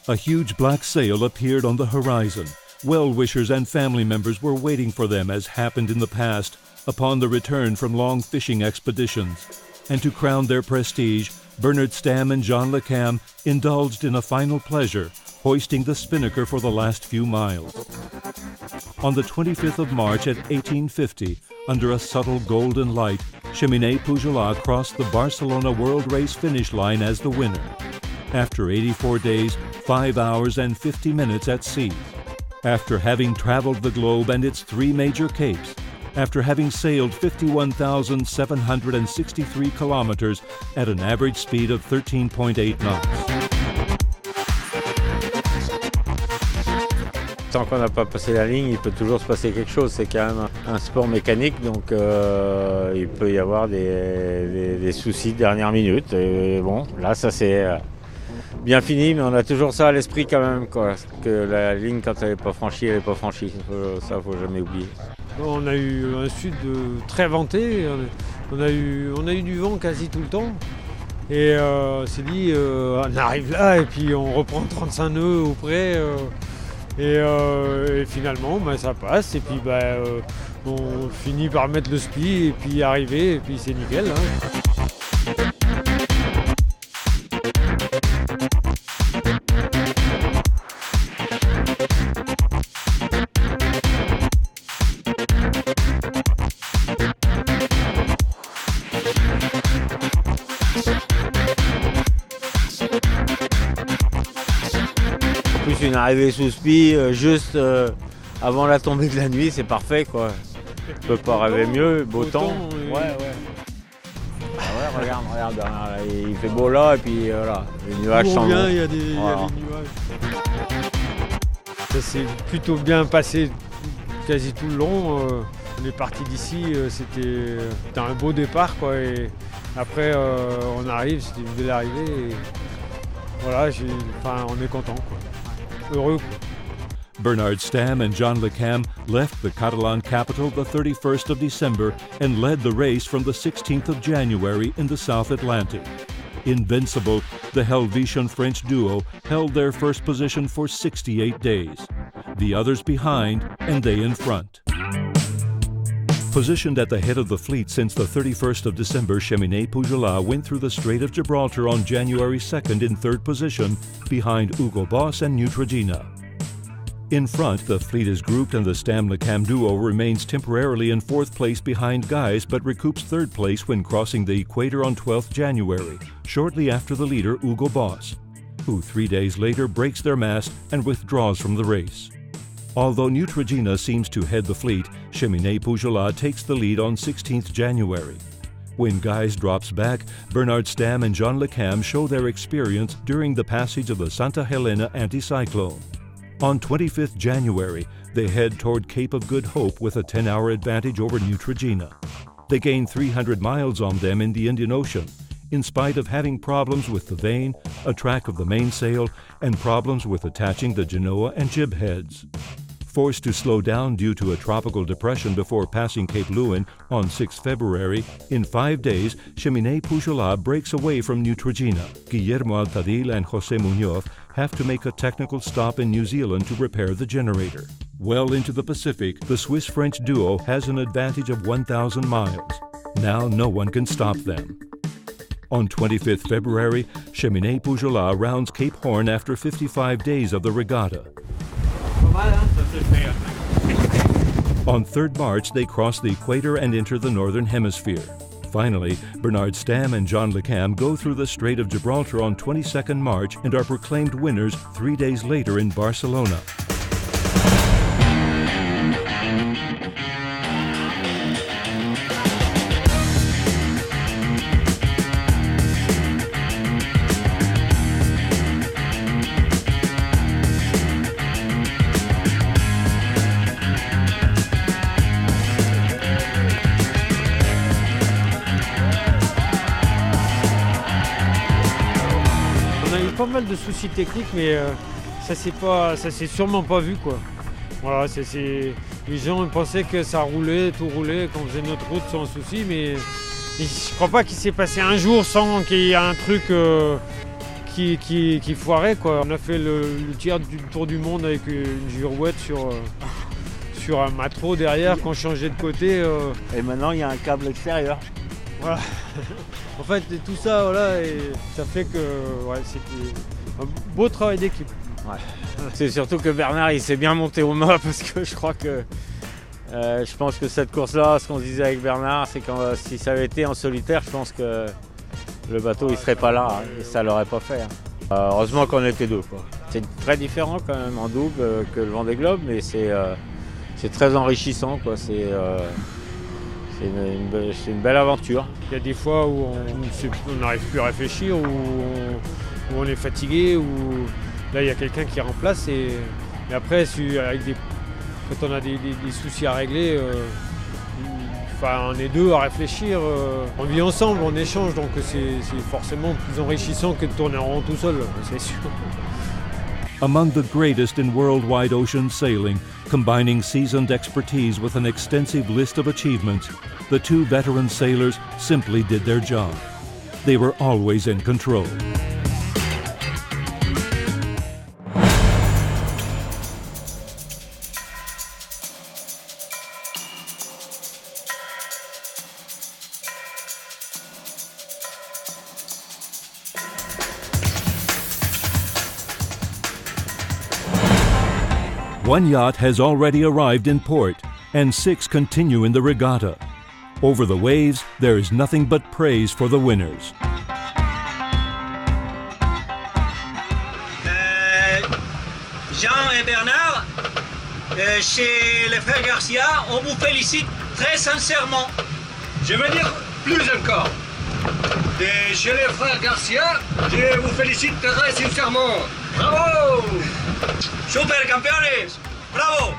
A huge black sail appeared on the horizon. Well-wishers and family members were waiting for them, as happened in the past, upon the return from long fishing expeditions. And to crown their prestige, Bernard Stamm and John Le Cam indulged in a final pleasure, hoisting the spinnaker for the last few miles. On the 25th of March at 1850, under a subtle golden light, Cheminée Pujolat crossed the Barcelona World Race finish line as the winner. After 84 days, 5 hours and 50 minutes at sea. After having traveled the globe and its 3 major capes. After having sailed 51,763 kilometers at an average speed of 13.8 knots. Tant qu'on n'a pas passé la ligne, il peut toujours se passer quelque chose. C'est quand même un sport mécanique, donc il peut y avoir des soucis de dernière minute. Et bon, là, ça c'est bien fini, mais on a toujours ça à l'esprit quand même, quoi. Que la ligne, quand elle n'est pas franchie, elle n'est pas franchie. Ça, faut jamais oublier. On a eu un sud très venté. On a eu du vent quasi tout le temps. Et on s'est dit, on arrive là et puis on reprend 35 nœuds au près. Et finalement, ça passe et puis on finit par mettre le spi et puis arriver et puis c'est nickel. Une arrivée sous spi juste avant la tombée de la nuit, c'est parfait, quoi. On peut pas rêver mieux, beau temps. Ouais. Ah ouais, regarde, il fait beau là et puis voilà, les nuages sont longs. Il y a des nuages. Ça s'est plutôt bien passé quasi tout le long. On est parti d'ici, c'était un beau départ, quoi. Et après on arrive, c'était une belle arrivée. Et voilà, on est content, quoi. Heureux. Bernard Stamm and John Le Cam left the Catalan capital the 31st of December and led the race from the 16th of January in the South Atlantic. Invincible, the Helvetian French duo held their first position for 68 days. The others behind and they in front. Positioned at the head of the fleet since the 31st of December, Cheminée Pujolat went through the Strait of Gibraltar on January 2nd in 3rd position, behind Hugo Boss and Neutrogena. In front, the fleet is grouped and the Stamm-Le Cam duo remains temporarily in 4th place behind Guys, but recoups 3rd place when crossing the equator on 12th January, shortly after the leader Hugo Boss, who 3 days later breaks their mast and withdraws from the race. Although Neutrogena seems to head the fleet, Cheminée Pujolat takes the lead on 16th January. When Guys drops back, Bernard Stamm and John Le Cam show their experience during the passage of the Santa Helena anticyclone. On 25th January, they head toward Cape of Good Hope with a 10-hour advantage over Neutrogena. They gain 300 miles on them in the Indian Ocean, in spite of having problems with the vane, a track of the mainsail, and problems with attaching the genoa and jib heads. Forced to slow down due to a tropical depression before passing Cape Lewin on 6 February, in 5 days, Cheminée Pujolat breaks away from Neutrogena. Guillermo Altadil and José Muñoz have to make a technical stop in New Zealand to repair the generator. Well into the Pacific, the Swiss-French duo has an advantage of 1,000 miles. Now no one can stop them. On 25th February, Cheminée Pujolat rounds Cape Horn after 55 days of the regatta. On 3rd March, they cross the equator and enter the Northern Hemisphere. Finally, Bernard Stamm and John Le Cam go through the Strait of Gibraltar on 22nd March and are proclaimed winners 3 days later in Barcelona. Pas mal de soucis techniques, mais ça s'est sûrement pas vu, quoi. Voilà, les gens pensaient que ça roulait, tout roulait, qu'on faisait notre route sans souci, mais je crois pas qu'il s'est passé un jour sans qu'il y ait un truc qui foirait, quoi. On a fait le tiers du tour du monde avec une girouette sur un mâteau derrière qu'on changeait de côté. Et maintenant il y a un câble extérieur. Voilà. En fait, tout ça, voilà, et ça fait que c'était un beau travail d'équipe. Ouais. C'est surtout que Bernard il s'est bien monté au mât parce que je crois que je pense que cette course-là, ce qu'on se disait avec Bernard, c'est que si ça avait été en solitaire, je pense que le bateau il serait pas là et ça l'aurait pas fait. Heureusement qu'on était deux, quoi. C'est très différent quand même en double que le Vendée Globe, mais c'est très enrichissant, quoi. C'est une belle aventure. Il y a des fois où on n'arrive plus à réfléchir, où on est fatigué, où là il y a quelqu'un qui remplace et après quand on a des soucis à régler, on est deux à réfléchir, on vit ensemble, on échange, donc c'est forcément plus enrichissant que de tourner en rond tout seul, c'est sûr. Among the greatest in worldwide ocean sailing, combining seasoned expertise with an extensive list of achievements, the two veteran sailors simply did their job. They were always in control. One yacht has already arrived in port, and 6 continue in the regatta. Over the waves, there is nothing but praise for the winners. Jean et Bernard, chez les frères Garcia, on vous félicite très sincèrement. Je veux dire plus encore. Et chez les frères Garcia, je vous félicite très sincèrement. Bravo! Super campeones! Bravo!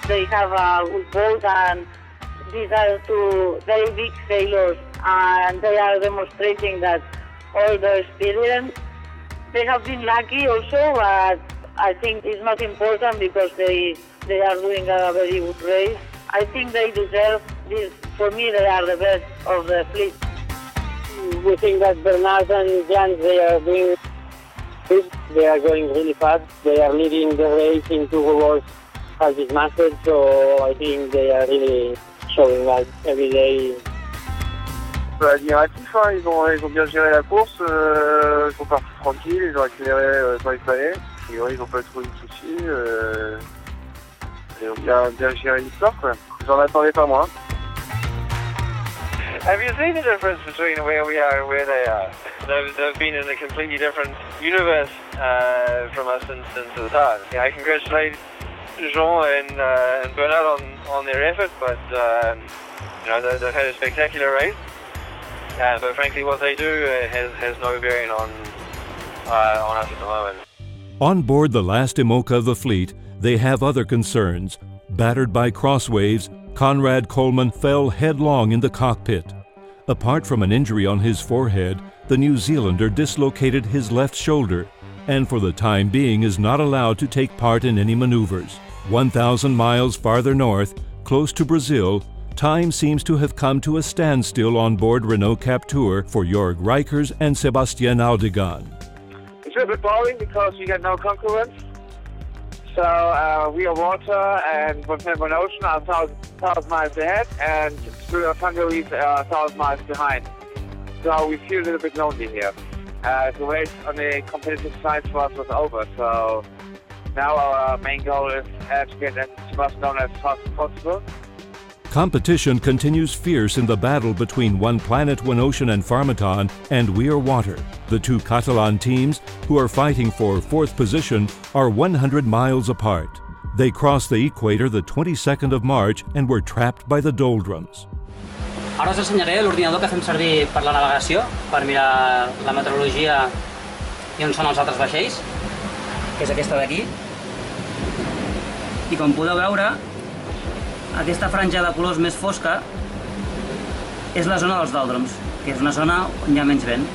They have a good boat, and these are two very big sailors, and they are demonstrating that all their experience. They have been lucky also, but I think it's not important because they are doing a very good race. I think they deserve this. For me, they are the best of the fleet. We think that Bernard and Jan, they are doing good. They are going really fast. They are leading the race in 2 hours as dismantled, so I think they are really showing that every day. Admiratif, hein, ils ont bien géré la course, ils sont partis tranquilles, ils ont accéléré quand il fallait. Ils n'ont pas trop eu de soucis, ils ont bien géré l'histoire, quoi. J'en attendais pas moins. Have you seen the difference between where we are and where they are? They've been in a completely different universe from us since the start. I congratulate Jean and Bernard on their effort, but they've had a spectacular race. But frankly, what they do has no bearing on us at the moment. On board the last IMOCA of the fleet, they have other concerns. Battered by crosswaves, Conrad Coleman fell headlong in the cockpit. Apart from an injury on his forehead, the New Zealander dislocated his left shoulder and for the time being is not allowed to take part in any maneuvers. 1,000 miles farther north, close to Brazil, time seems to have come to a standstill on board Renault Captur for Jörg Reichers and Sebastian Aldegan. It's a bit boring because we got no concurrence. So we are water and Montenegro Ocean are 1,000 miles ahead and Spirit of Hungary is 1,000 miles behind. So we feel a little bit lonely here. The race on the competitive side for us was over, so now our main goal is to get as Barcelona as fast as possible. Competition continues fierce in the battle between One Planet, One Ocean and Pharmaton and We Are Water. The two Catalan teams, who are fighting for 4th position, are 100 miles apart. They crossed the equator the 22nd of March and were trapped by the doldrums. Ara us ensenyaré l'ordinador que fem servir per la navegació, per mirar la meteorologia i on són els altres vaixells, que és aquesta d'aquí. I com podeu veure, aquesta franja de colors més fosca és la zona dels doldrums, que és una zona on hi ha menys vent.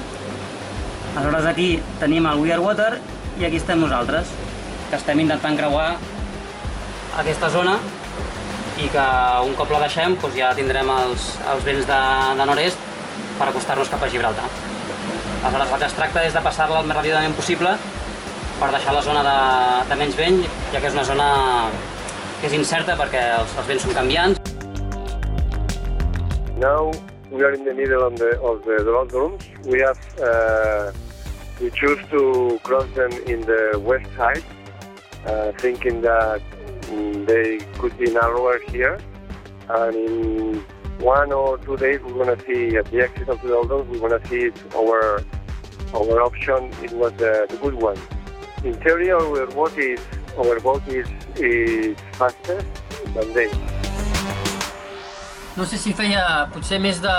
Aleshores aquí tenim el We Are Water i aquí estem nosaltres, que estem intentant creuar aquesta zona i que un cop la deixem ja tindrem els vents de nord-est per acostar-nos cap a Gibraltar. Aleshores, el que es tracta és de passar-la el més ràpidament possible per deixar la zona de menys vent, ja que és una zona que és incerta perquè els vents són canviants. Now we are in the middle of the doldrums. We choose to cross them in the west side, thinking that they could be narrower here. And in 1 or 2 days, we're going to see at the exit of the doldrums, we're going to see our option. It was the good one. In theory, our boat is faster than they. No sé si feia potser més de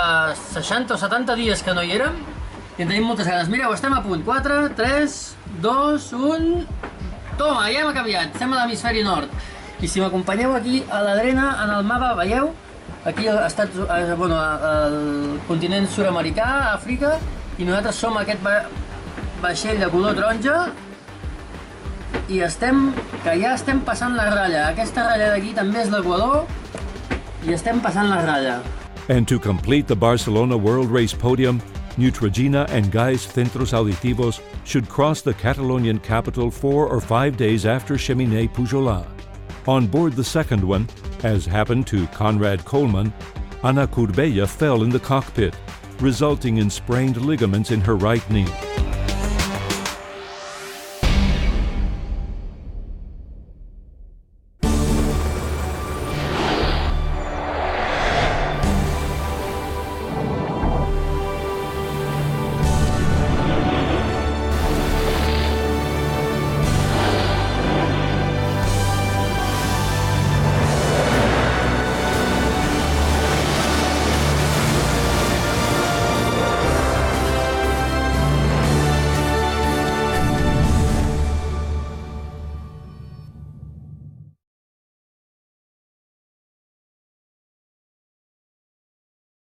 60 o 70 dies que no hi érem i en tenim moltes ganes. Mireu, estem a punt. 4, 3, 2, 1... Toma, ja hem canviat. Estem a l'hemisferi nord. I si m'acompanyeu aquí a la drena, en el mapa, veieu? Aquí al continent sud-americà, Àfrica, i nosaltres som aquest vaixell de color taronja i ja estem passant la ratlla. Aquesta ratlla d'aquí també és l'Equador i estem passant la ratlla. And to complete the Barcelona World Race podium, Neutrogena and Gai's Centros Auditivos should cross the Catalonian capital 4 or 5 days after Cheminée Pujolar. On board the second one, as happened to Conrad Coleman, Ana Curbella fell in the cockpit, resulting in sprained ligaments in her right knee.